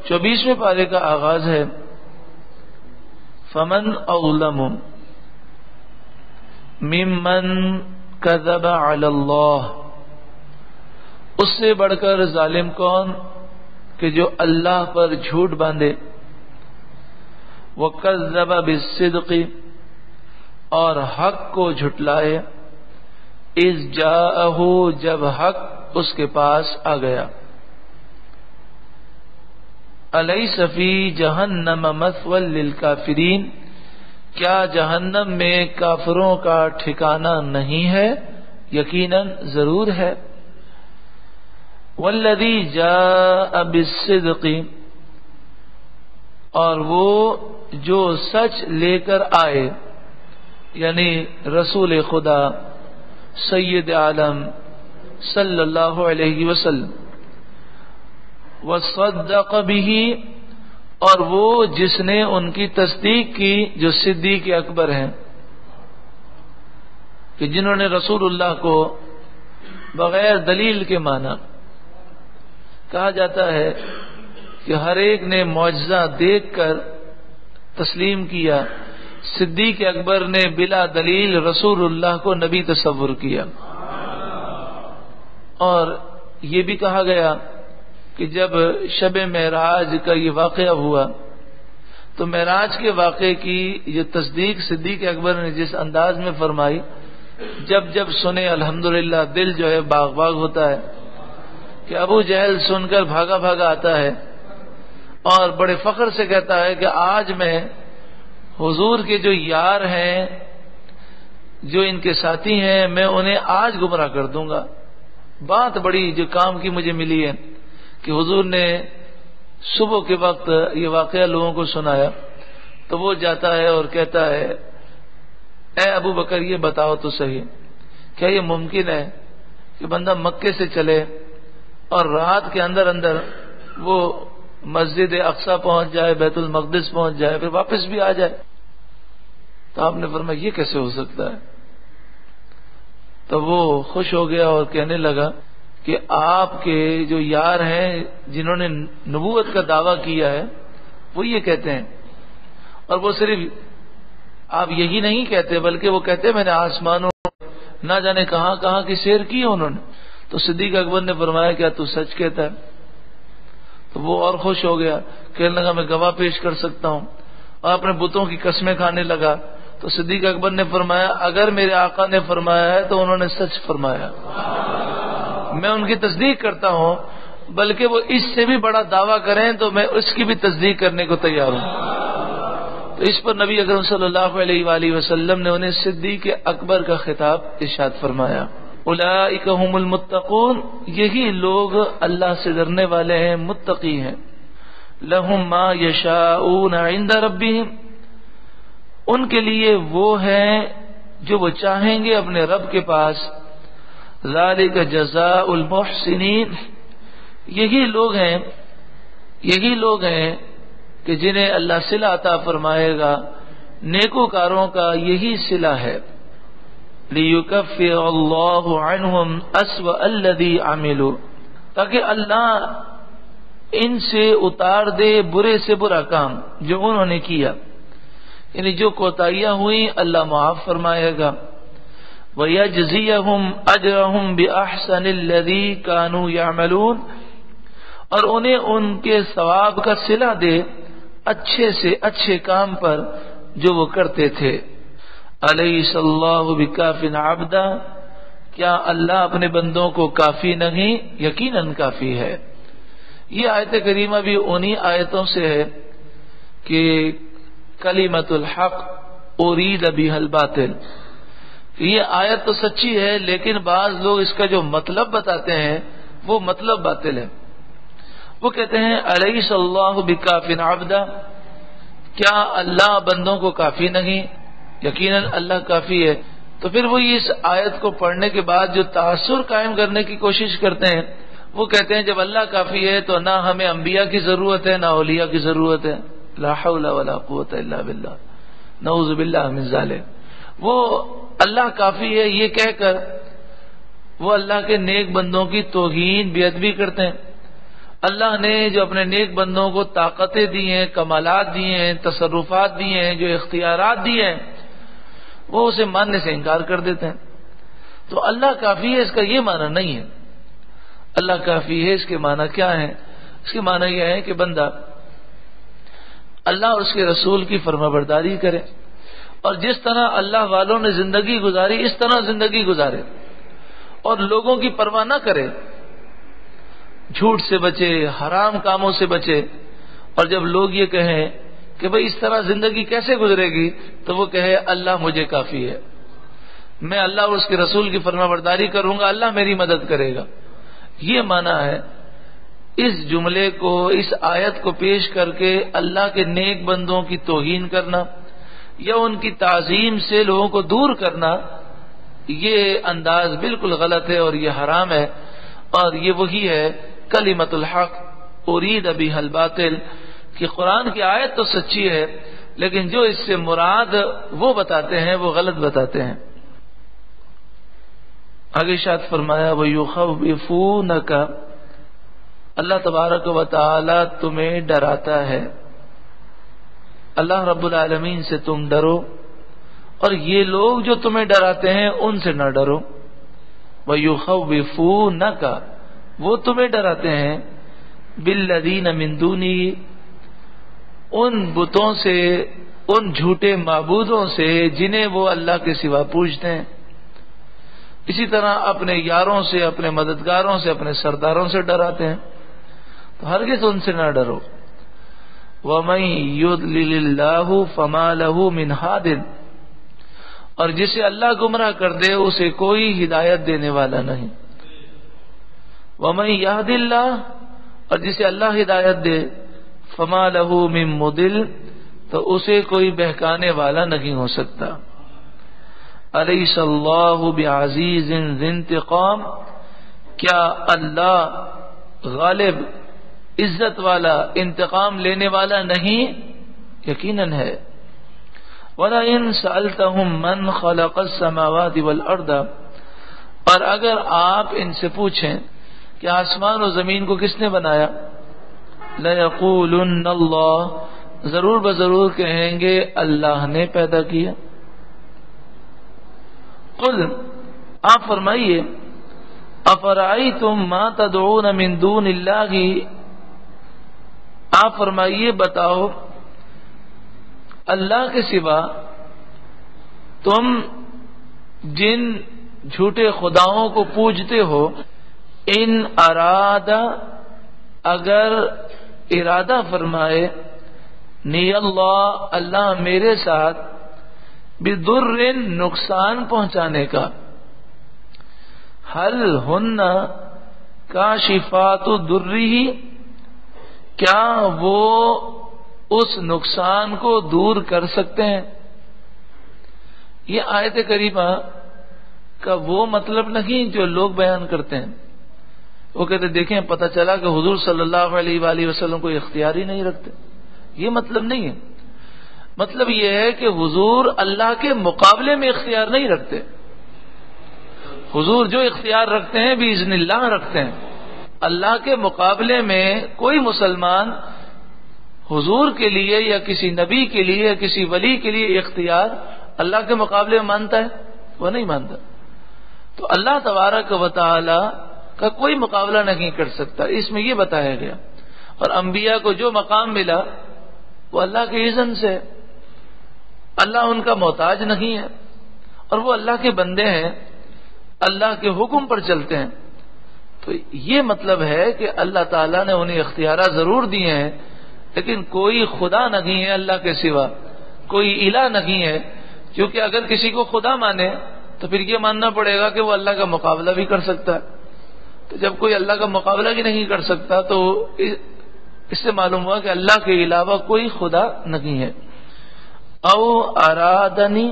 24ویں پارے کا آغاز ہے فمن اظلم ممن کذب علی اللہ، اس سے بڑھ کر ظالم کون کہ جو اللہ پر جھوٹ باندھے، وکذب بالصدق، اور حق کو جھٹلائے، اذ جاءہ، جب حق اس کے پاس آ گیا۔ الیس فی جہنم مثوی للکافرین، کیا جہنم میں کافروں کا ٹھکانہ نہیں ہے؟ یقیناً ضرور ہے۔ والذی جاء بالصدق، اور وہ جو سچ لے کر آئے، یعنی رسول خدا سید عالم صلی اللہ علیہ وسلم، وصدق به، اور وہ جس نے ان کی تصدیق کی جو صدیق اکبر ہیں، کہ جنہوں نے رسول اللہ کو بغیر دلیل کے مانا۔ کہا جاتا ہے کہ ہر ایک نے معجزہ دیکھ کر تسلیم کیا، صدیق اکبر نے بلا دلیل رسول اللہ کو نبی تصور کیا۔ اور یہ بھی کہا گیا کہ جب شب معراج کا یہ واقعہ ہوا تو معراج کے واقعے کی جو تصدیق صدیق اکبر نے جس انداز میں فرمائی، جب جب سنے الحمدللہ دل جو ہے باغ باغ ہوتا ہے کہ ابو جہل سن کر بھاگا بھاگا آتا ہے اور بڑے فخر سے کہتا ہے کہ آج میں حضور کے جو یار ہیں، جو ان کے ساتھی ہیں، میں انہیں آج گمراہ کر دوں گا۔ بات بڑی جو کام کی مجھے ملی ہے کہ حضور نے صبح کے وقت یہ واقعہ لوگوں کو سنایا تو وہ جاتا ہے اور کہتا ہے اے ابو بکر یہ بتاؤ تو صحیح، کیا یہ ممکن ہے کہ بندہ مکے سے چلے اور رات کے اندر اندر وہ مسجد اقصی پہنچ جائے، بیت المقدس پہنچ جائے، پھر واپس بھی آ جائے؟ تو آپ نے فرمایا یہ کیسے ہو سکتا ہے؟ تو وہ خوش ہو گیا اور کہنے لگا کہ آپ کے جو یار ہیں جنہوں نے نبوت کا دعویٰ کیا ہے وہ یہ کہتے ہیں، اور وہ صرف آپ یہی نہیں کہتے بلکہ وہ کہتے میں نے آسمانوں نہ جانے کہاں کہاں کی سیر کی انہوں نے۔ تو صدیق اکبر نے فرمایا کیا تو سچ کہتا ہے؟ تو وہ اور خوش ہو گیا، کہنے لگا میں گواہ پیش کر سکتا ہوں، اور اپنے بتوں کی قسمیں کھانے لگا۔ تو صدیق اکبر نے فرمایا اگر میرے آقا نے فرمایا ہے تو انہوں نے سچ فرمایا، میں ان کی تصدیق کرتا ہوں، بلکہ وہ اس سے بھی بڑا دعویٰ کریں تو میں اس کی بھی تصدیق کرنے کو تیار ہوں۔ تو اس پر نبی اکرم صلی اللہ علیہ وآلہ وسلم نے انہیں صدیق اکبر کا خطاب ارشاد فرمایا، اولئک هم المتقون، یہی لوگ اللہ سے ڈرنے والے ہیں، متقی ہیں۔ لہم ما یشاءون عند ربہم، ان کے لیے وہ ہیں جو وہ چاہیں گے اپنے رب کے پاس۔ ذالک جزاء المحسنین، یہی لوگ ہیں کہ جنہیں اللہ صلہ عطا فرمائے گا، نیکوکاروں کا یہی صلہ ہے۔ لیکفر اللہ عنہم اسوأ الذی عملوا، تاکہ اللہ ان سے اتار دے برے سے برا کام جو انہوں نے کیا، یعنی جو کوتاہیاں ہوئیں اللہ معاف فرمائے گا۔ وَيَجْزِيَهُمْ أَجْرَهُمْ بِأَحْسَنِ الَّذِي كَانُوا يَعْمَلُونَ، اور انہیں ان کے ثواب کا صلہ دے اچھے سے اچھے کام پر جو وہ کرتے تھے۔ أَلَيْسَ اللَّهُ بِكَافٍ عَبْدًا، کیا اللہ اپنے بندوں کو کافی نہیں؟ یقیناً کافی ہے۔ یہ آیت کریمہ بھی انہی آیتوں سے ہے کہ کلمۃ الحق ارید بها الباطل، یہ آیت تو سچی ہے لیکن بعض لوگ اس کا جو مطلب بتاتے ہیں وہ مطلب باطل ہے۔ وہ کہتے ہیں الیس اللہ بکاف عبدا، کیا اللہ بندوں کو کافی نہیں؟ یقیناً اللہ کافی ہے۔ تو پھر وہ اس آیت کو پڑھنے کے بعد جو تاثر قائم کرنے کی کوشش کرتے ہیں وہ کہتے ہیں جب اللہ کافی ہے تو نہ ہمیں انبیاء کی ضرورت ہے نہ اولیاء کی ضرورت ہے، لا حول ولا قوت الا باللہ، نعوذ باللہ من ذلک۔ وہ اللہ کافی ہے یہ کہہ کر وہ اللہ کے نیک بندوں کی توہین بے ادبی کرتے ہیں، اللہ نے جو اپنے نیک بندوں کو طاقتیں دی ہیں، کمالات دیے ہیں، تصرفات دیے ہیں، جو اختیارات دیے ہیں، وہ اسے ماننے سے انکار کر دیتے ہیں۔ تو اللہ کافی ہے اس کا یہ معنی نہیں ہے۔ اللہ کافی ہے اس کے معنی کیا ہے؟ اس کے معنی یہ ہے کہ بندہ اللہ اور اس کے رسول کی فرمانبرداری کرے، اور جس طرح اللہ والوں نے زندگی گزاری اس طرح زندگی گزارے، اور لوگوں کی پرواہ نہ کرے، جھوٹ سے بچے، حرام کاموں سے بچے، اور جب لوگ یہ کہیں کہ بھئی اس طرح زندگی کیسے گزرے گی، تو وہ کہے اللہ مجھے کافی ہے، میں اللہ اور اس کے رسول کی فرمانبرداری کروں گا، اللہ میری مدد کرے گا۔ یہ معنی ہے اس جملے کو، اس آیت کو پیش کر کے اللہ کے نیک بندوں کی توہین کرنا یا ان کی تعظیم سے لوگوں کو دور کرنا، یہ انداز بالکل غلط ہے اور یہ حرام ہے، اور یہ وہی ہے کلمۃ الحق ارید بہا الباطل، کہ قرآن کی آیت تو سچی ہے لیکن جو اس سے مراد وہ بتاتے ہیں وہ غلط بتاتے ہیں۔ آگے ارشاد فرمایا وَيُخَوِّفُونَكَ، اللہ تبارک و تعالی تمہیں ڈراتا ہے، اللہ رب العالمین سے تم ڈرو، اور یہ لوگ جو تمہیں ڈراتے ہیں ان سے نہ ڈرو۔ وَيُخَوِّفُونَكَ، وہ تمہیں ڈراتے ہیں، بِالَّذِينَ مِن دُونِهِ، ان بتوں سے، ان جھوٹے معبودوں سے جنہیں وہ اللہ کے سوا پوجتے ہیں، اسی طرح اپنے یاروں سے، اپنے مددگاروں سے، اپنے سرداروں سے ڈراتے ہیں، تو ہرگز ان سے نہ ڈرو۔ وَمَن يُضْلِلِ اللَّهُ فَمَا لَهُ مِنْ هَادٍ، اور جسے اللہ گمراہ کر دے اسے کوئی ہدایت دینے والا نہیں۔ وَمَن يَهْدِ اللَّهُ، اور جسے اللہ ہدایت دے، فَمَا لَهُ مِن مُضِلٍّ، تو اسے کوئی بہکانے والا نہیں ہو سکتا۔ الیس اللہ بعزیز ذی انتقام، کیا اللہ غالب، عزت والا، انتقام لینے والا نہیں؟ یقیناً ہے۔ وَلَئِن سَأَلْتَهُم مَّنْ خَلَقَ السَّمَاوَاتِ وَالْأَرْضَ، اور اگر آپ ان سے پوچھیں کہ آسمان و زمین کو کس نے بنایا، لَيَقُولُنَّ اللَّهُ، ضرور بضرور کہیں گے اللہ نے پیدا کیا۔ قل، آپ فرمائیے، افرأیتم ما تدعون من دون اللہ، آپ فرمائیے بتاؤ اللہ کے سوا تم جن جھوٹے خداؤں کو پوجتے ہو، ان ارادہ، اگر ارادہ فرمائے، نی اللہ، اللہ میرے ساتھ، بدر، نقصان پہنچانے کا، حل ہن کاشفات درہ، کیا وہ اس نقصان کو دور کر سکتے ہیں؟ یہ آیت کریمہ کا وہ مطلب نہیں جو لوگ بیان کرتے ہیں۔ وہ کہتے دیکھیں پتہ چلا کہ حضور صلی اللہ علیہ وآلہ وسلم کو اختیار ہی نہیں رکھتے، یہ مطلب نہیں ہے۔ مطلب یہ ہے کہ حضور اللہ کے مقابلے میں اختیار نہیں رکھتے، حضور جو اختیار رکھتے ہیں باذن اللہ رکھتے ہیں۔ اللہ کے مقابلے میں کوئی مسلمان حضور کے لیے یا کسی نبی کے لیے یا کسی ولی کے لیے اختیار اللہ کے مقابلے میں مانتا ہے؟ وہ نہیں مانتا۔ تو اللہ تبارک و تعالی کا کوئی مقابلہ نہیں کر سکتا، اس میں یہ بتایا گیا۔ اور انبیاء کو جو مقام ملا وہ اللہ کے اذن سے، اللہ ان کا محتاج نہیں ہے، اور وہ اللہ کے بندے ہیں، اللہ کے حکم پر چلتے ہیں۔ تو یہ مطلب ہے کہ اللہ تعالیٰ نے انہیں اختیارات ضرور دیے ہیں، لیکن کوئی خدا نہیں ہے اللہ کے سوا، کوئی الہ نہیں ہے، کیونکہ اگر کسی کو خدا مانے تو پھر یہ ماننا پڑے گا کہ وہ اللہ کا مقابلہ بھی کر سکتا ہے۔ تو جب کوئی اللہ کا مقابلہ بھی نہیں کر سکتا تو اس سے معلوم ہوا کہ اللہ کے علاوہ کوئی خدا نہیں ہے۔ او ارادنی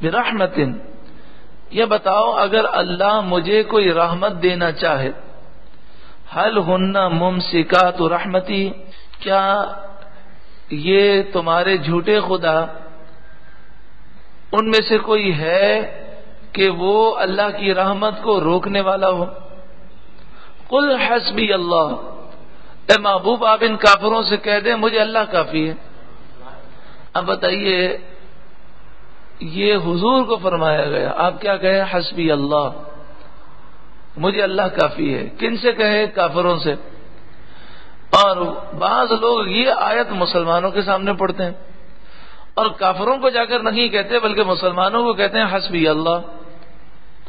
برحمت، یہ بتاؤ اگر اللہ مجھے کوئی رحمت دینا چاہے، حل ہن ممسکات رحمتی، کیا یہ تمہارے جھوٹے خدا ان میں سے کوئی ہے کہ وہ اللہ کی رحمت کو روکنے والا ہو؟ قل حسبی اللہ، اے محبوب آپ ان کافروں سے کہہ دیں مجھے اللہ کافی ہے۔ اب بتائیے یہ حضور کو فرمایا گیا، آپ کیا کہیں؟ حسبی اللہ، مجھے اللہ کافی ہے۔ کن سے کہے؟ کافروں سے۔ اور بعض لوگ یہ آیت مسلمانوں کے سامنے پڑھتے ہیں اور کافروں کو جا کر نہیں کہتے بلکہ مسلمانوں کو کہتے ہیں حسبی اللہ۔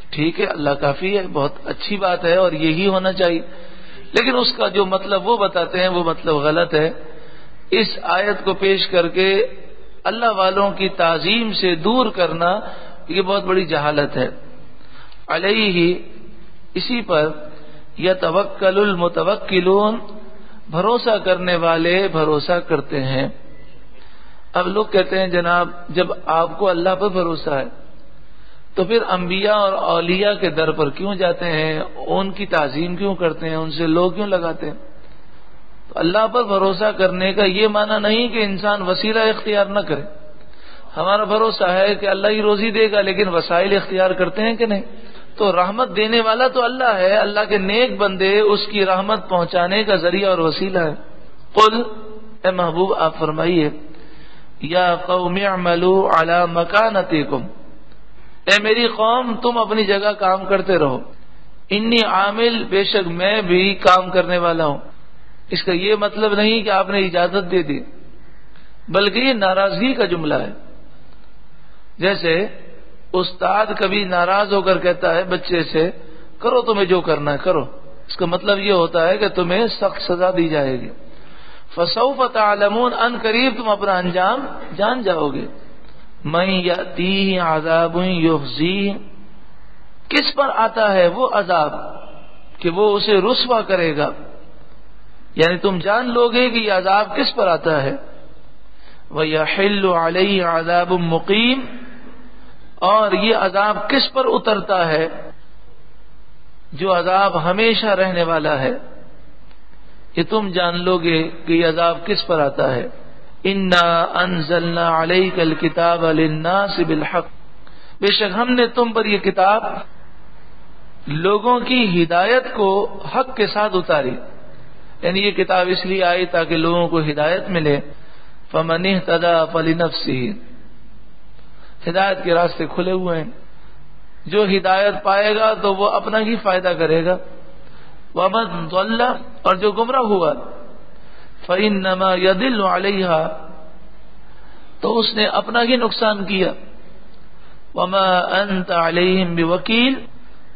ٹھیک ہے، اللہ کافی ہے، بہت اچھی بات ہے اور یہی ہونا چاہیے، لیکن اس کا جو مطلب وہ بتاتے ہیں وہ مطلب غلط ہے۔ اس آیت کو پیش کر کے اللہ والوں کی تعظیم سے دور کرنا یہ بہت بڑی جہالت ہے۔ علیہ، اسی پر یتوکل المتوکلون، بھروسہ کرنے والے بھروسہ کرتے ہیں۔ اب لوگ کہتے ہیں جناب جب آپ کو اللہ پر بھروسہ ہے تو پھر انبیاء اور اولیاء کے در پر کیوں جاتے ہیں، ان کی تعظیم کیوں کرتے ہیں، ان سے لوگ کیوں لگاتے ہیں؟ تو اللہ پر بھروسہ کرنے کا یہ معنی نہیں کہ انسان وسیلہ اختیار نہ کرے۔ ہمارا بھروسہ ہے کہ اللہ ہی روزی دے گا، لیکن وسائل اختیار کرتے ہیں کہ نہیں؟ تو رحمت دینے والا تو اللہ ہے، اللہ کے نیک بندے اس کی رحمت پہنچانے کا ذریعہ اور وسیلہ ہے۔ قل، اے محبوب آپ فرمائیے، یا قوم اعملوا علی مکانتکم، اے میری قوم تم اپنی جگہ کام کرتے رہو، انی عامل، بے شک میں بھی کام کرنے والا ہوں۔ اس کا یہ مطلب نہیں کہ آپ نے اجازت دے دی، بلکہ یہ ناراضگی کا جملہ ہے۔ جیسے استاد کبھی ناراض ہو کر کہتا ہے بچے سے کرو تمہیں جو کرنا ہے کرو، اس کا مطلب یہ ہوتا ہے کہ تمہیں سخت سزا دی جائے گی۔ فسوف تعلمون، ان قریب تم اپنا انجام جان جاؤ گے۔ من یأتیہ عذاب یخزیہ، کس پر آتا ہے وہ عذاب کہ وہ اسے رسوا کرے گا، یعنی تم جان لو گے کہ یہ عذاب کس پر آتا ہے۔ وَيَحِلُّ عَلَيْهِ عَذَابٌ مُقِيمٌ، اور یہ عذاب کس پر اترتا ہے، جو عذاب ہمیشہ رہنے والا ہے، یہ تم جان لو گے کہ یہ عذاب کس پر آتا ہے۔ اِنَّا أَنزَلْنَا عَلَيْكَ الْكِتَابَ لِلنَّاسِ بِالْحَقِّ، بے شک ہم نے تم پر یہ کتاب لوگوں کی ہدایت کو حق کے ساتھ اتاری، یعنی یہ کتاب اس لیے آئی تاکہ لوگوں کو ہدایت ملے۔ فَمَنِ اهْتَدَىٰ فَلِنَفْسِهِ، ہدایت کے راستے کھلے ہوئے ہیں، جو ہدایت پائے گا تو وہ اپنا ہی فائدہ کرے گا۔ وَمَنْ ضَلَّ، اور جو گمراہ ہوا، فَإِنَّمَا يَضِلُّ عَلَيْهَا، تو اس نے اپنا ہی نقصان کیا۔ وَمَا أَنْتَ عَلَيْهِمْ بِوَكِيلٍ،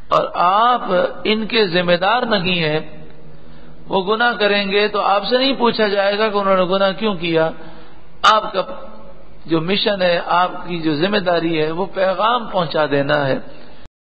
اور آپ ان کے ذمہ دار نہیں ہیں۔ وہ گناہ کریں گے تو آپ سے نہیں پوچھا جائے گا کہ انہوں نے گناہ کیوں کیا، آپ کا جو مشن ہے، آپ کی جو ذمہ داری ہے وہ پیغام پہنچا دینا ہے۔